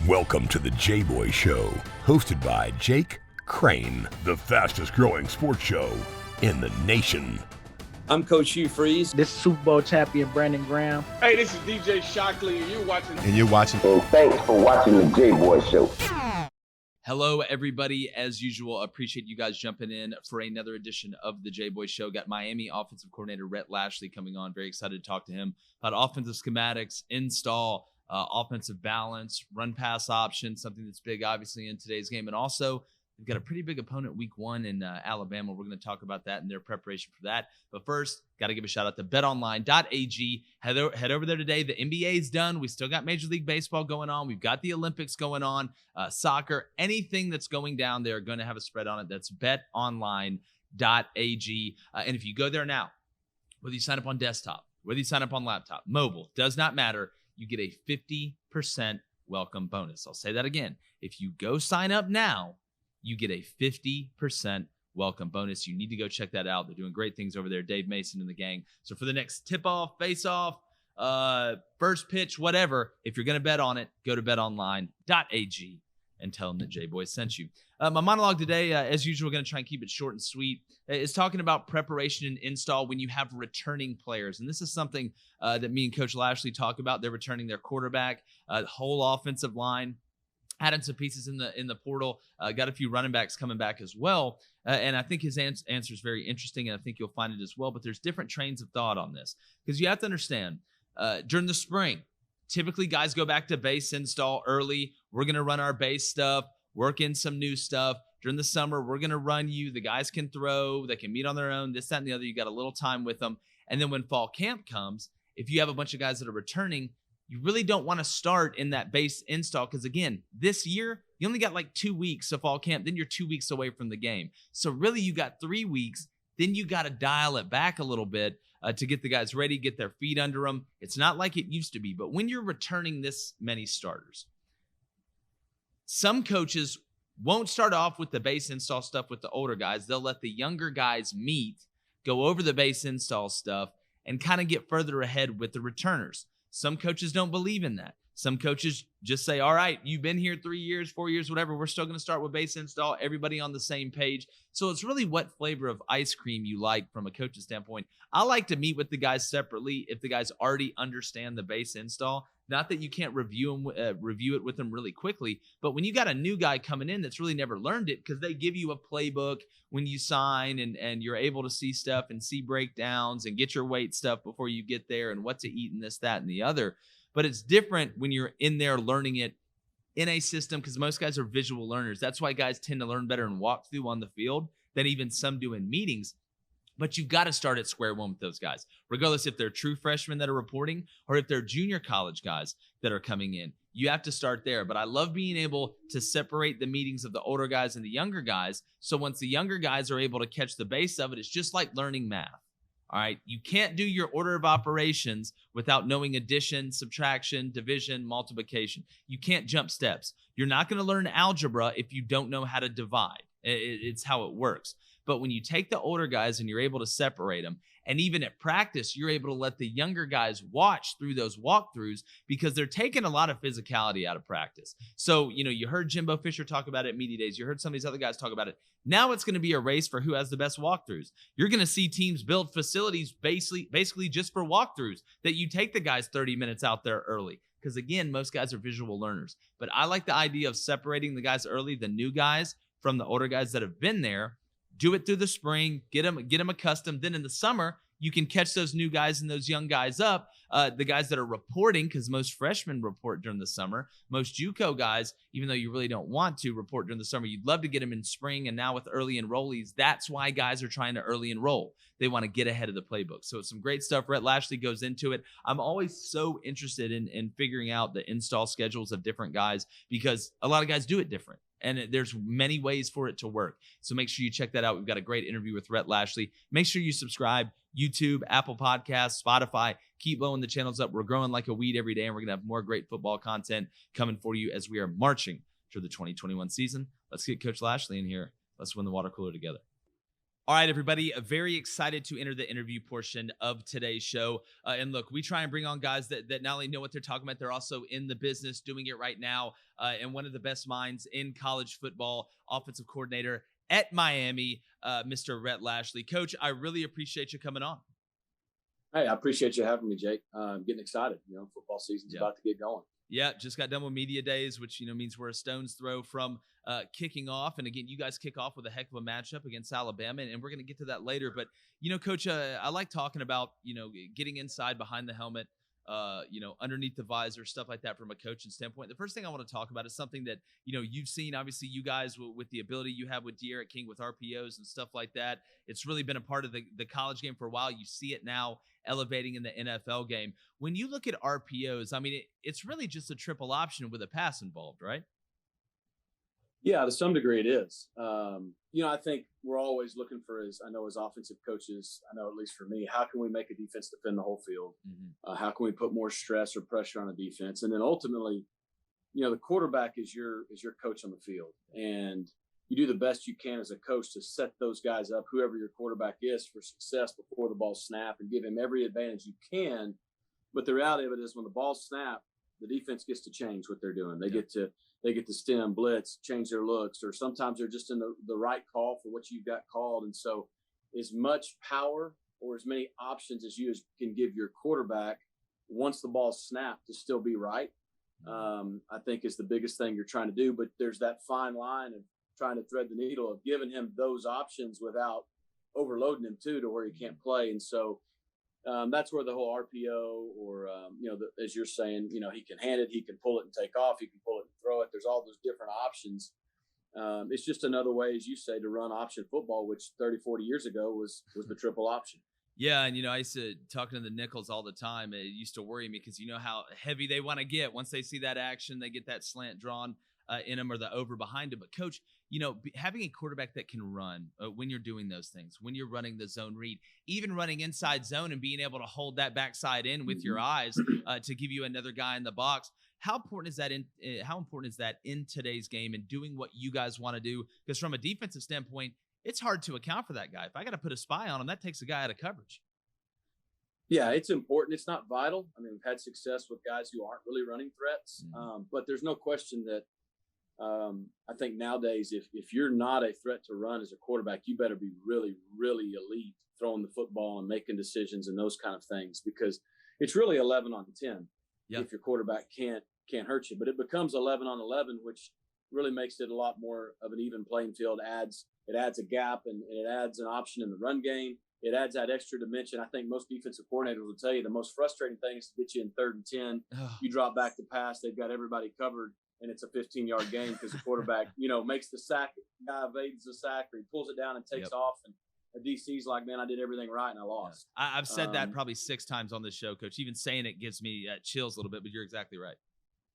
Welcome to the Jboy Show, hosted by Jake Crain, the fastest growing sports show in the nation. I'm Coach Hugh Freeze. This is Super Bowl champion Brandon Graham. Hey, this is DJ Shockley, and you're watching. And thanks for watching the Jboy Show. Hello, everybody. As usual, appreciate you guys jumping in for another edition of the Jboy Show. Got Miami offensive coordinator Rhett Lashlee coming on. Very excited to talk to him about offensive schematics, install, offensive balance, run pass option, something that's big, obviously, in today's game. And also, we've got a pretty big opponent week one in Alabama. We're going to talk about that and their preparation for that. But first, got to give a shout out to betonline.ag. Head over there today. The NBA is done. We still got Major League Baseball going on. We've got the Olympics going on, soccer, anything that's going down there, going to have a spread on it. That's betonline.ag. And if you go there now, whether you sign up on desktop, whether you sign up on laptop, mobile, does not matter. You get a 50% welcome bonus. I'll say that again. If you go sign up now, you get a 50% welcome bonus. You need to go check that out. They're doing great things over there. Dave Mason and the gang. So for the next tip-off, face-off, first pitch, whatever, if you're going to bet on it, go to betonline.ag and tell them that Jboy sent you. My monologue today, as usual, going to try and keep it short and sweet, is talking about preparation and install when you have returning players. And this is something that me and Coach Lashlee talk about. They're returning their quarterback, the whole offensive line. Added some pieces in the portal, got a few running backs coming back as well. And I think his answer is very interesting, and I think you'll find it as well. But there's different trains of thought on this because you have to understand during the spring, typically guys go back to base install early. We're going to run our base stuff, work in some new stuff. During the summer, we're going to run you. The guys can throw. They can meet on their own, this, that, and the other. You got a little time with them. And then when fall camp comes, if you have a bunch of guys that are returning, you really don't want to start in that base install because, again, this year, you only got like 2 weeks of fall camp. Then you're 2 weeks away from the game. So really, you got 3 weeks. Then you got to dial it back a little bit to get the guys ready, get their feet under them. It's not like it used to be. But when you're returning this many starters, some coaches won't start off with the base install stuff with the older guys. They'll let the younger guys meet, go over the base install stuff, and kind of get further ahead with the returners. Some coaches don't believe in that. Some coaches just say, all right, you've been here 3 years, 4 years, whatever. We're still going to start with base install, everybody on the same page. So it's really what flavor of ice cream you like from a coach's standpoint. I like to meet with the guys separately if the guys already understand the base install. Not that you can't review it with them really quickly, but when you got a new guy coming in that's really never learned it, because they give you a playbook when you sign and you're able to see stuff and see breakdowns and get your weight stuff before you get there and what to eat and this, that, and the other. But it's different when you're in there learning it in a system because most guys are visual learners. That's why guys tend to learn better in walkthrough on the field than even some do in meetings. But you've got to start at square one with those guys, regardless if they're true freshmen that are reporting or if they're junior college guys that are coming in. You have to start there. But I love being able to separate the meetings of the older guys and the younger guys. So once the younger guys are able to catch the base of it, it's just like learning math. All right. You can't do your order of operations without knowing addition, subtraction, division, multiplication. You can't jump steps. You're not going to learn algebra if you don't know how to divide. It's how it works. But when you take the older guys and you're able to separate them, and even at practice, you're able to let the younger guys watch through those walkthroughs because they're taking a lot of physicality out of practice. So, you heard Jimbo Fisher talk about it at media days. You heard some of these other guys talk about it. Now it's going to be a race for who has the best walkthroughs. You're going to see teams build facilities basically just for walkthroughs that you take the guys 30 minutes out there early. Because again, most guys are visual learners. But I like the idea of separating the guys early, the new guys from the older guys that have been there. Do it through the spring, get them accustomed. Then in the summer, you can catch those new guys and those young guys up. The guys that are reporting, because most freshmen report during the summer. Most JUCO guys, even though you really don't want to report during the summer, you'd love to get them in spring. And now with early enrollees, that's why guys are trying to early enroll. They want to get ahead of the playbook. So it's some great stuff. Rhett Lashlee goes into it. I'm always so interested in figuring out the install schedules of different guys because a lot of guys do it different. And there's many ways for it to work. So make sure you check that out. We've got a great interview with Rhett Lashlee. Make sure you subscribe. YouTube, Apple Podcasts, Spotify. Keep blowing the channels up. We're growing like a weed every day, and we're going to have more great football content coming for you as we are marching to the 2021 season. Let's get Coach Lashlee in here. Let's win the water cooler together. All right, everybody, very excited to enter the interview portion of today's show. And look, we try and bring on guys that not only know what they're talking about, they're also in the business doing it right now. And one of the best minds in college football, offensive coordinator at Miami, Mr. Rhett Lashlee. Coach, I really appreciate you coming on. Hey, I appreciate you having me, Jake. I'm getting excited. Football season's about to get going. Yeah, just got done with media days, which, means we're a stone's throw from kicking off. And again, you guys kick off with a heck of a matchup against Alabama, and we're going to get to that later. But, Coach, I like talking about, getting inside behind the helmet, underneath the visor, stuff like that from a coaching standpoint. The first thing I want to talk about is something that, you've seen, obviously, you guys with the ability you have with D'Eriq King with RPOs and stuff like that. It's really been a part of the college game for a while. You see it now elevating in the NFL game. When you look at RPOs, I mean, it's really just a triple option with a pass involved, right? Yeah, to some degree it is. I think we're always looking for, as offensive coaches, at least for me, how can we make a defense defend the whole field? Mm-hmm. How can we put more stress or pressure on a defense? And then ultimately, the quarterback is your coach on the field. And you do the best you can as a coach to set those guys up, whoever your quarterback is, for success before the ball snap, and give him every advantage you can. But the reality of it is when the ball snap, the defense gets to change what they're doing. They get to stem, blitz, change their looks, or sometimes they're just in the right call for what you've got called. And so as much power or as many options as you can give your quarterback once the ball's snapped to still be right, I think is the biggest thing you're trying to do. But there's that fine line of trying to thread the needle of giving him those options without overloading him too to where he can't play. And so that's where the whole RPO or, as you're saying, he can hand it, he can pull it and take off, he can pull it and throw it. There's all those different options. It's just another way, as you say, to run option football, which 30, 40 years ago was the triple option. Yeah, and, I used to talking to the nickels all the time. It used to worry me because you know how heavy they want to get. Once they see that action, they get that slant drawn in them or the over behind them. But, Coach, having a quarterback that can run when you're doing those things, when you're running the zone read, even running inside zone and being able to hold that backside in with your eyes to give you another guy in the box. How important is that in today's game and doing what you guys want to do? Because from a defensive standpoint, it's hard to account for that guy. If I got to put a spy on him, that takes a guy out of coverage. Yeah, it's important. It's not vital. I mean, we've had success with guys who aren't really running threats, but there's no question that I think nowadays, if you're not a threat to run as a quarterback, you better be really, really elite throwing the football and making decisions and those kind of things, because it's really 11 on 10 if your quarterback can't hurt you. But it becomes 11 on 11, which really makes it a lot more of an even playing field. It adds a gap and it adds an option in the run game. It adds that extra dimension. I think most defensive coordinators will tell you the most frustrating thing is to get you in 3rd and 10. You drop back to pass, they've got everybody covered, and it's a 15-yard gain because the quarterback, makes the sack, guy evades the sack, or he pulls it down and takes off. And a DC's like, man, I did everything right and I lost. I've said that probably 6 times on this show, Coach. Even saying it gives me chills a little bit, but you're exactly right.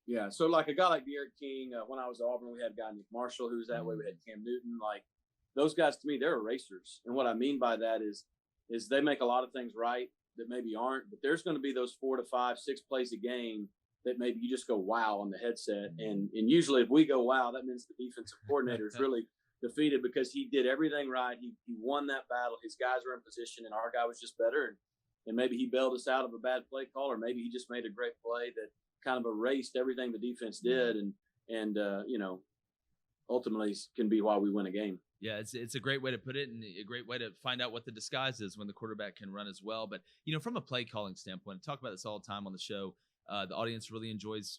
Yeah, so like a guy like D'Eriq King, when I was at Auburn, we had a guy, Nick Marshall, who was that way. We had Cam Newton. Like, those guys, to me, they're erasers. And what I mean by that is they make a lot of things right that maybe aren't, but there's going to be those 4 to 5, 6 plays a game that maybe you just go wow on the headset. And usually if we go wow, that means the defensive coordinator is really defeated because he did everything right. He won that battle. His guys were in position and our guy was just better. And maybe he bailed us out of a bad play call, or maybe he just made a great play that kind of erased everything the defense did. And ultimately can be why we win a game. Yeah, it's a great way to put it, and a great way to find out what the disguise is when the quarterback can run as well. But, from a play calling standpoint, I talk about this all the time on the show. The audience really enjoys,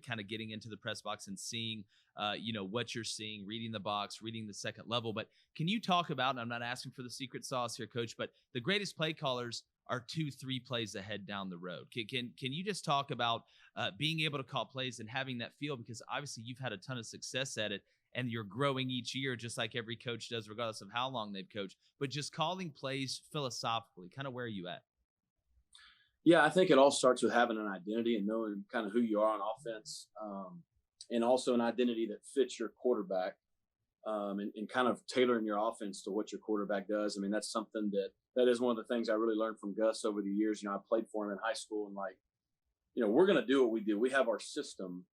kind of getting into the press box and seeing, what you're seeing, reading the box, reading the second level. But can you talk about, and I'm not asking for the secret sauce here, Coach, but the greatest play callers are 2-3 plays ahead down the road. Can you just talk about being able to call plays and having that feel? Because obviously you've had a ton of success at it, and you're growing each year, just like every coach does, regardless of how long they've coached. But just calling plays philosophically, kind of where are you at? Yeah, I think it all starts with having an identity and knowing kind of who you are on offense, and also an identity that fits your quarterback, and kind of tailoring your offense to what your quarterback does. I mean, that's something that is one of the things I really learned from Gus over the years. I played for him in high school, and we're going to do what we do. We have our system.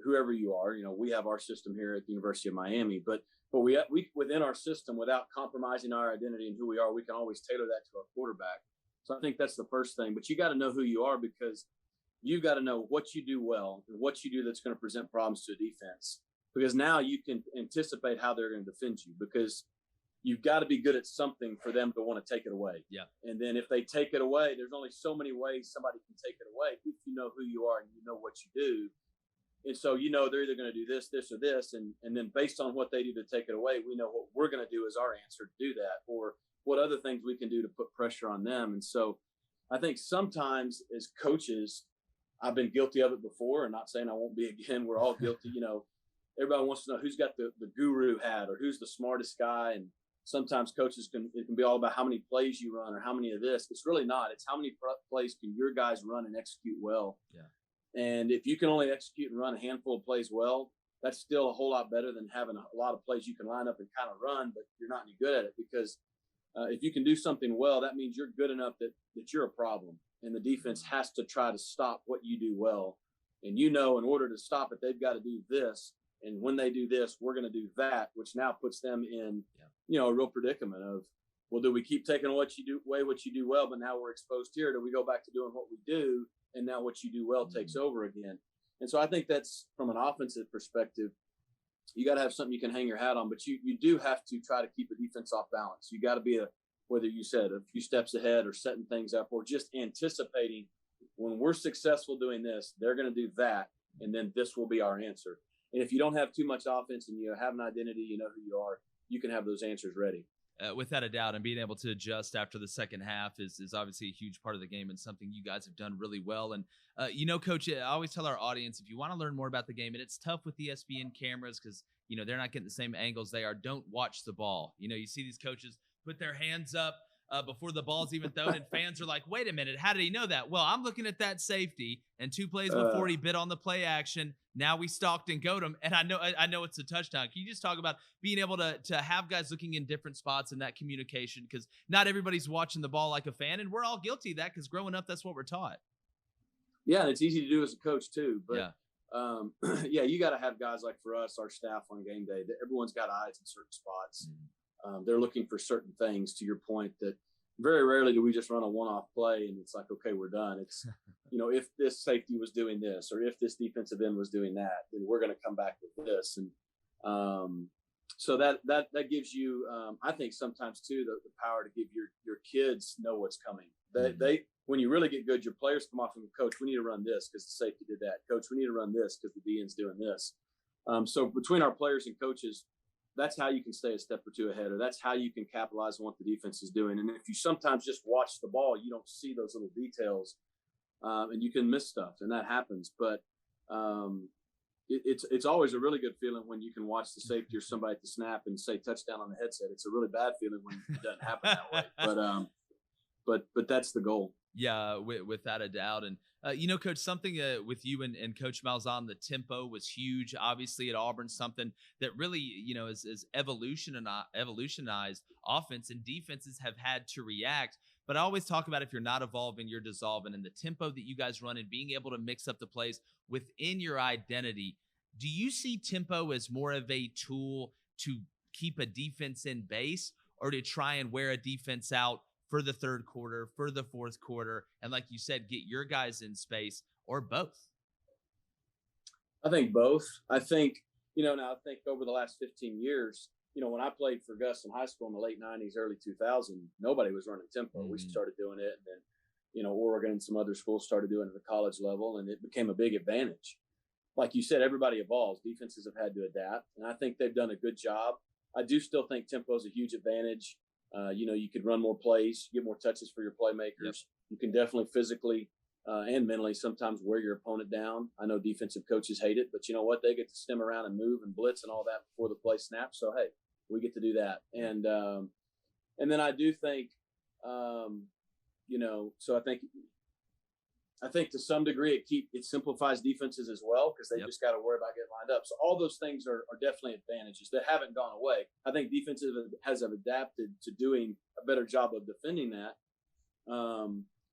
whoever you are. We have our system here at the University of Miami, but we within our system, without compromising our identity and who we are, we can always tailor that to our quarterback. So I think that's the first thing. But you got to know who you are, because you got to know what you do well and what you do that's going to present problems to a defense. Because now you can anticipate how they're going to defend you, because you've got to be good at something for them to want to take it away. Yeah. And then if they take it away, there's only so many ways somebody can take it away if you know who you are and you know what you do. And so, they're either going to do this, this, or this. And then based on what they do to take it away, we know what we're going to do as our answer to do that, or what other things we can do to put pressure on them. And so I think sometimes as coaches, I've been guilty of it before, and not saying I won't be again. We're all guilty. Everybody wants to know who's got the guru hat or who's the smartest guy. And sometimes coaches it can be all about how many plays you run or how many of this. It's really not. It's how many plays can your guys run and execute well. Yeah. And if you can only execute and run a handful of plays well, that's still a whole lot better than having a lot of plays you can line up and kind of run, but you're not any good at it. Because if you can do something well, that means you're good enough that you're a problem. And the defense has to try to stop what you do well. And in order to stop it, they've got to do this. And when they do this, we're going to do that, which now puts them in, a real predicament of, well, do we keep taking away what you do well, but now we're exposed here? Do we go back to doing what we do, and now what you do well takes over again? And so I think that's, from an offensive perspective, you got to have something you can hang your hat on, but you do have to try to keep a defense off balance. You got to be whether you said a few steps ahead or setting things up or just anticipating when we're successful doing this, they're going to do that, and then this will be our answer. And if you don't have too much offense and you have an identity, you know who you are, you can have those answers ready. Without a doubt, and being able to adjust after the second half is obviously a huge part of the game and something you guys have done really well. And, Coach, I always tell our audience, if you want to learn more about the game, and it's tough with ESPN cameras because, they're not getting the same angles they are, don't watch the ball. You see these coaches put their hands up before the ball's even thrown, and fans are like, wait a minute, how did he know that? Well, I'm looking at that safety, and 2 plays before he bit on the play action. Now we stalked and goat him, and I know it's a touchdown. Can you just talk about being able to have guys looking in different spots and that communication? Because not everybody's watching the ball like a fan, and we're all guilty of that because growing up, that's what we're taught. Yeah, and it's easy to do as a coach too. But you got to have guys like for us, our staff on game day, that everyone's got eyes in certain spots. They're looking for certain things, to your point, that very rarely do we just run a one-off play and it's like, okay, we're done. It's, if this safety was doing this or if this defensive end was doing that, then we're going to come back with this. And so that gives you, I think sometimes too, the power to give your kids know what's coming. They when you really get good, your players come off and go, coach, we need to run this because the safety did that. Coach, we need to run this because the DN's doing this. So between our players and coaches, that's how you can stay a step or two ahead, or that's how you can capitalize on what the defense is doing. And if you sometimes just watch the ball, you don't see those little details, and you can miss stuff, and that happens. But it's always a really good feeling when you can watch the safety or somebody at the snap and say touchdown on the headset. It's a really bad feeling when it doesn't happen that way. But that's the goal. Yeah, without a doubt. And, Coach, something with you and Coach Malzahn, the tempo was huge. Obviously at Auburn, something that really, is evolutionized offense, and defenses have had to react. But I always talk about if you're not evolving, you're dissolving. And the tempo that you guys run and being able to mix up the plays within your identity, do you see tempo as more of a tool to keep a defense in base or to try and wear a defense out for the third quarter, for the fourth quarter, and like you said, get your guys in space, or both? I think both. I think, over the last 15 years, when I played for Gus in high school in the late 90s, early 2000, nobody was running tempo. We started doing it, and then, Oregon and some other schools started doing it at the college level, and it became a big advantage. Like you said, everybody evolves. Defenses have had to adapt, and I think they've done a good job. I do still think tempo is a huge advantage. You could run more plays, get more touches for your playmakers. Yep. You can definitely physically and mentally sometimes wear your opponent down. I know defensive coaches hate it, but you know what? They get to stem around and move and blitz and all that before the play snaps. So, hey, we get to do that. And then I do think, so I think to some degree it simplifies defenses as well because they just got to worry about getting lined up. So all those things are definitely advantages that haven't gone away. I think defenses have adapted to doing a better job of defending that.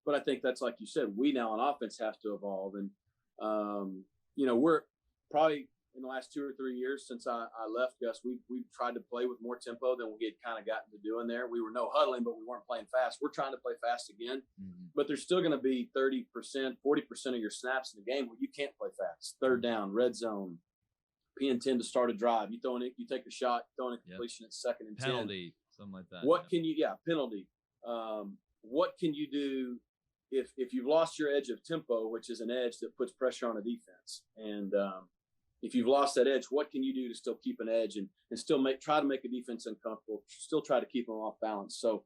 But I think that's like you said, we now on offense have to evolve. And, last 2 or 3 years since I left, Gus, we've tried to play with more tempo than we had kind of gotten to doing there. We were no huddling, but we weren't playing fast. We're trying to play fast again, but there's still going to be 30%, 40% of your snaps in the game where you can't play fast. Third down, red zone, P&10 to start a drive. You take a shot, throwing a completion at 2nd and 10. Penalty, something like that. What can you? Yeah, penalty. What can you do if you've lost your edge of tempo, which is an edge that puts pressure on a defense? And if you've lost that edge, what can you do to still keep an edge and still try to make a defense uncomfortable, still try to keep them off balance? So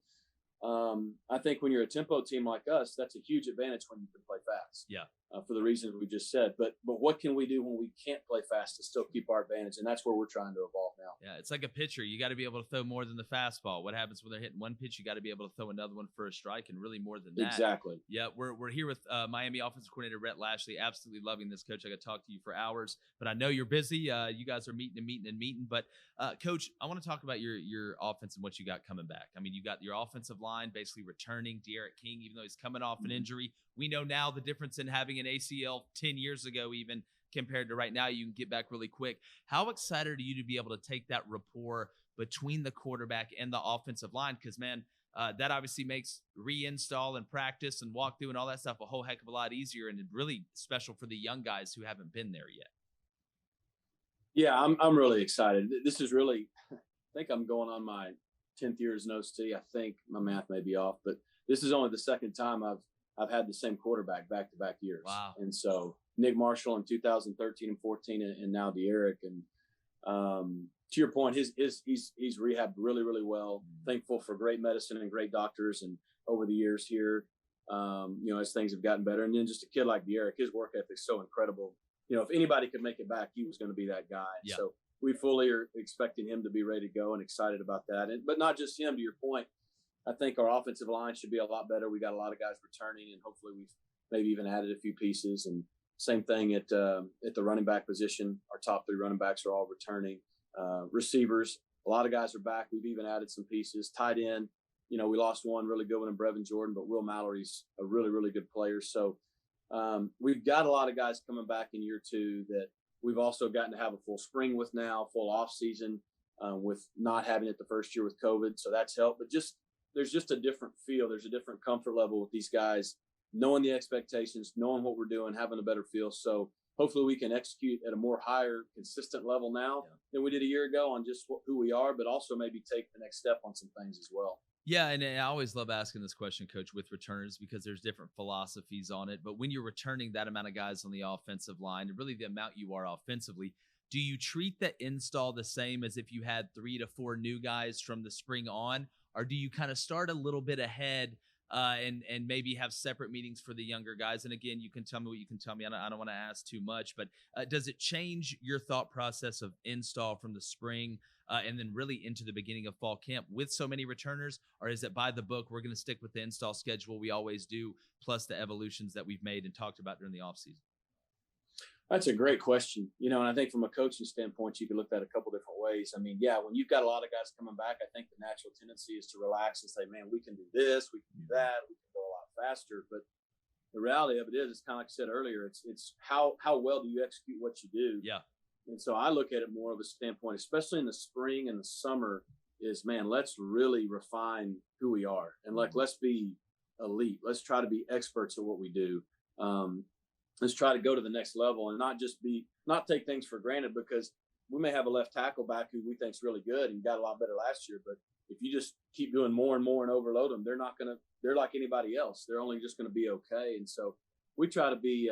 I think when you're a tempo team like us, that's a huge advantage when you can play fast. Yeah. For the reasons we just said. But what can we do when we can't play fast to still keep our advantage? And that's where we're trying to evolve now. Yeah, it's like a pitcher. You got to be able to throw more than the fastball. What happens when they're hitting one pitch? You got to be able to throw another one for a strike, and really more than that. Exactly. Yeah, we're here with Miami offensive coordinator Rhett Lashlee. Absolutely loving this, Coach. I got to talk to you for hours, but I know you're busy. You guys are meeting. But Coach, I want to talk about your offense and what you got coming back. I mean, you got your offensive line basically returning. D'Eriq King, even though he's coming off an injury, we know now the difference in having an ACL 10 years ago, even compared to right now, you can get back really quick. How excited are you to be able to take that rapport between the quarterback and the offensive line? Because, man, that obviously makes reinstall and practice and walk through and all that stuff a whole heck of a lot easier, and really special for the young guys who haven't been there yet. Yeah, I'm really excited. This is really, I think I'm going on my 10th year as an OC. I think my math may be off, but this is only the second time I've had the same quarterback back-to-back years. Wow. And so Nick Marshall in 2013 and 14, and now D'Eriq. And to your point, he's rehabbed really, really well. Thankful for great medicine and great doctors, and over the years here, as things have gotten better. And then just a kid like D'Eriq, his work ethic is so incredible. If anybody could make it back, he was going to be that guy. Yeah. So we fully are expecting him to be ready to go and excited about that. But not just him, to your point. I think our offensive line should be a lot better. We got a lot of guys returning, and hopefully we've maybe even added a few pieces. And same thing at the running back position. Our top 3 running backs are all returning. Receivers, a lot of guys are back. We've even added some pieces. Tight end, we lost one really good one in Brevin Jordan, but Will Mallory's a really, really good player. So we've got a lot of guys coming back in year 2 that we've also gotten to have a full spring with now, full off season with not having it the first year with COVID. So that's helped. But there's just a different feel. There's a different comfort level with these guys, knowing the expectations, knowing what we're doing, having a better feel. So hopefully we can execute at a more higher, consistent level now than we did a year ago on just who we are, but also maybe take the next step on some things as well. Yeah, and I always love asking this question, Coach, with returners, because there's different philosophies on it. But when you're returning that amount of guys on the offensive line, and really the amount you are offensively, do you treat the install the same as if you had 3 to 4 new guys from the spring on? Or do you kind of start a little bit ahead and maybe have separate meetings for the younger guys? And again, you can tell me what you can tell me. I don't want to ask too much, but does it change your thought process of install from the spring and then really into the beginning of fall camp with so many returners? Or is it by the book, we're going to stick with the install schedule we always do, plus the evolutions that we've made and talked about during the offseason? That's a great question. And I think from a coaching standpoint, you can look at it a couple different ways. I mean, yeah, when you've got a lot of guys coming back, I think the natural tendency is to relax and say, man, we can do this, we can do that, we can go a lot faster. But the reality of it is, it's kind of like I said earlier, it's how well do you execute what you do? Yeah. And so I look at it more of a standpoint, especially in the spring and the summer, is, man, let's really refine who we are. And let's be elite. Let's try to be experts at what we do. Let's try to go to the next level and not take things for granted, because we may have a left tackle back who we think is really good and got a lot better last year. But if you just keep doing more and more and overload them, they're like anybody else. They're only just going to be okay. And so we try to be,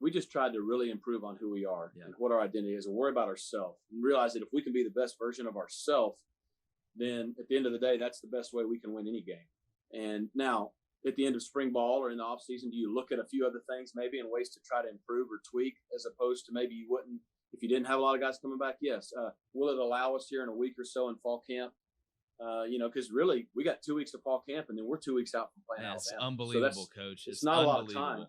we just tried to really improve on who we are and what our identity is, and worry about ourselves and realize that if we can be the best version of ourselves, then at the end of the day, that's the best way we can win any game. And now, at the end of spring ball or in the off season, do you look at a few other things maybe and ways to try to improve or tweak, as opposed to maybe you wouldn't if you didn't have a lot of guys coming back? Yes. Will it allow us here in a week or so in fall camp? Because really we got 2 weeks of fall camp, and then we're 2 weeks out from playing Alabama. It's unbelievable, so Coach. It's not a lot of time.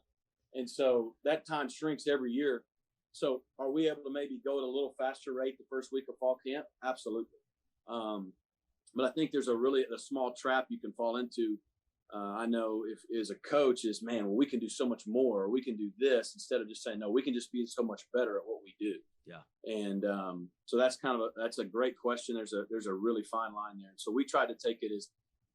And so that time shrinks every year. So are we able to maybe go at a little faster rate the first week of fall camp? Absolutely. But I think there's a small trap you can fall into. I know if as a coach is, man, well, we can do so much more, or we can do this, instead of just saying, no, we can just be so much better at what we do. Yeah. And so that's that's a great question. There's a really fine line there. So we try to take it as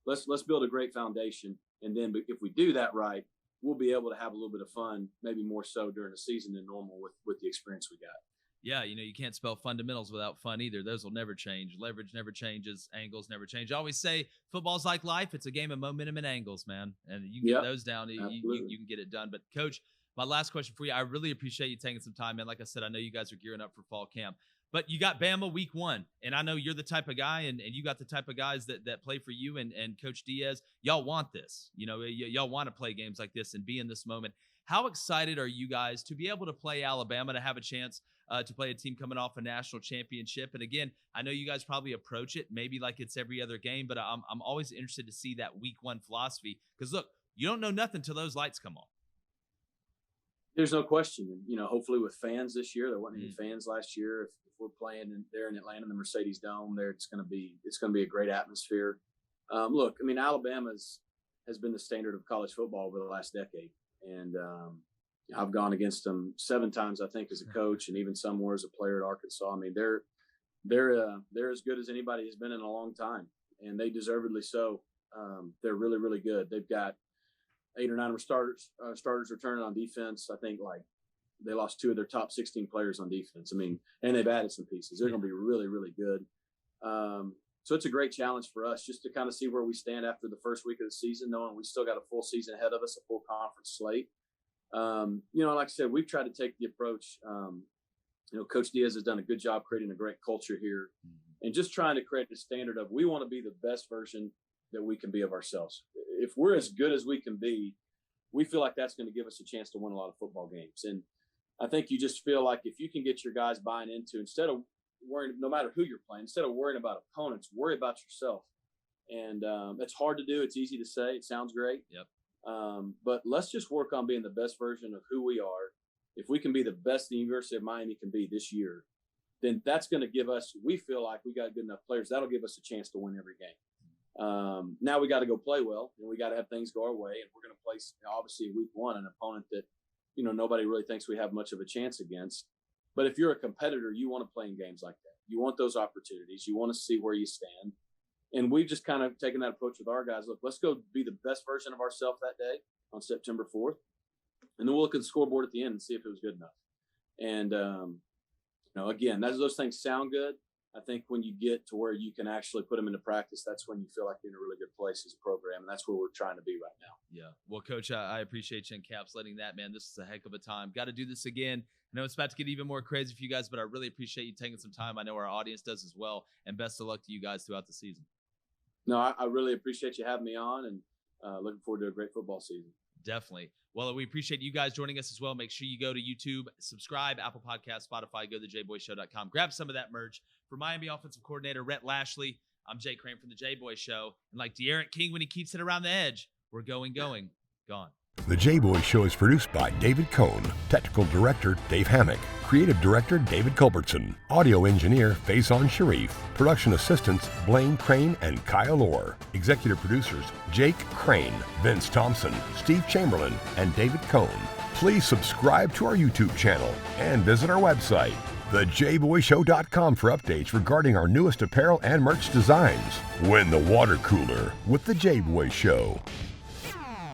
let's build a great foundation, and then if we do that right, we'll be able to have a little bit of fun, maybe more so during the season than normal with the experience we got. Yeah, you can't spell fundamentals without fun either. Those will never change. Leverage never changes. Angles never change. I always say football's like life. It's a game of momentum and angles, man. And you can get those down. You can get it done. But, Coach, my last question for you, I really appreciate you taking some time, man. Like I said, I know you guys are gearing up for fall camp. But you got Bama week 1, and I know you're the type of guy, and you got the type of guys that play for you and Coach Diaz. Y'all want this. Y'all want to play games like this and be in this moment. How excited are you guys to be able to play Alabama, to have a chance to play a team coming off a national championship? And again, I know you guys probably approach it maybe like it's every other game, but I'm always interested to see that week 1 philosophy, because look, you don't know nothing till those lights come on. There's no question. Hopefully with fans this year, there wasn't any fans last year. If we're playing there in Atlanta in the Mercedes Dome, there it's going to be a great atmosphere. Look, I mean, Alabama has been the standard of college football over the last decade. And I've gone against them 7 times, I think, as a coach, and even some more as a player at Arkansas. I mean, they're as good as anybody has been in a long time, and they deservedly so. They're really, really good. They've got 8 or 9 starters returning on defense. I think they lost 2 of their top 16 players on defense. I mean, and they've added some pieces. They're going to be really, really good. So it's a great challenge for us just to kind of see where we stand after the first week of the season, knowing we still got a full season ahead of us, a full conference slate. Like I said, we've tried to take the approach. Coach Diaz has done a good job creating a great culture here, and just trying to create the standard of we want to be the best version that we can be of ourselves. If we're as good as we can be, we feel like that's going to give us a chance to win a lot of football games. And I think you just feel like if you can get your guys buying into, instead of worrying, no matter who you're playing, instead of worrying about opponents, worry about yourself. And it's hard to do. It's easy to say. It sounds great. Yep. But let's just work on being the best version of who we are. If we can be the best the University of Miami can be this year, then that's going to give us, we feel like we got good enough players. That'll give us a chance to win every game. Now we got to go play well, and we got to have things go our way. And we're going to play, obviously, week 1, an opponent that, nobody really thinks we have much of a chance against. But if you're a competitor, you want to play in games like that. You want those opportunities. You want to see where you stand. And we've just kind of taken that approach with our guys. Look, let's go be the best version of ourselves that day on September 4th. And then we'll look at the scoreboard at the end and see if it was good enough. And, again, those things sound good. I think when you get to where you can actually put them into practice, that's when you feel like you're in a really good place as a program. And that's where we're trying to be right now. Yeah. Well, Coach, I appreciate you encapsulating that, man. This is a heck of a time. Got to do this again. I know it's about to get even more crazy for you guys, but I really appreciate you taking some time. I know our audience does as well. And best of luck to you guys throughout the season. No, I really appreciate you having me on, and looking forward to a great football season. Definitely. Well, we appreciate you guys joining us as well. Make sure you go to YouTube, subscribe, Apple Podcasts, Spotify, go to jboyshow.com. Grab some of that merch. For Miami offensive coordinator Rhett Lashlee, I'm Jay Crain from the Jboy Show. And like De'Aaron King when he keeps it around the edge, we're going, gone. The Jboy Show is produced by David Cohn, Technical Director Dave Hammock, Creative Director David Culbertson, Audio Engineer Feyzan Shareef, Production Assistants Blain, Crain, and Kyle Orr, Executive Producers Jake Crain, Vince Thompson, Steve Chamberlain, and David Cohn. Please subscribe to our YouTube channel and visit our website, thejboyshow.com, for updates regarding our newest apparel and merch designs. Win the water cooler with the Jboy Show.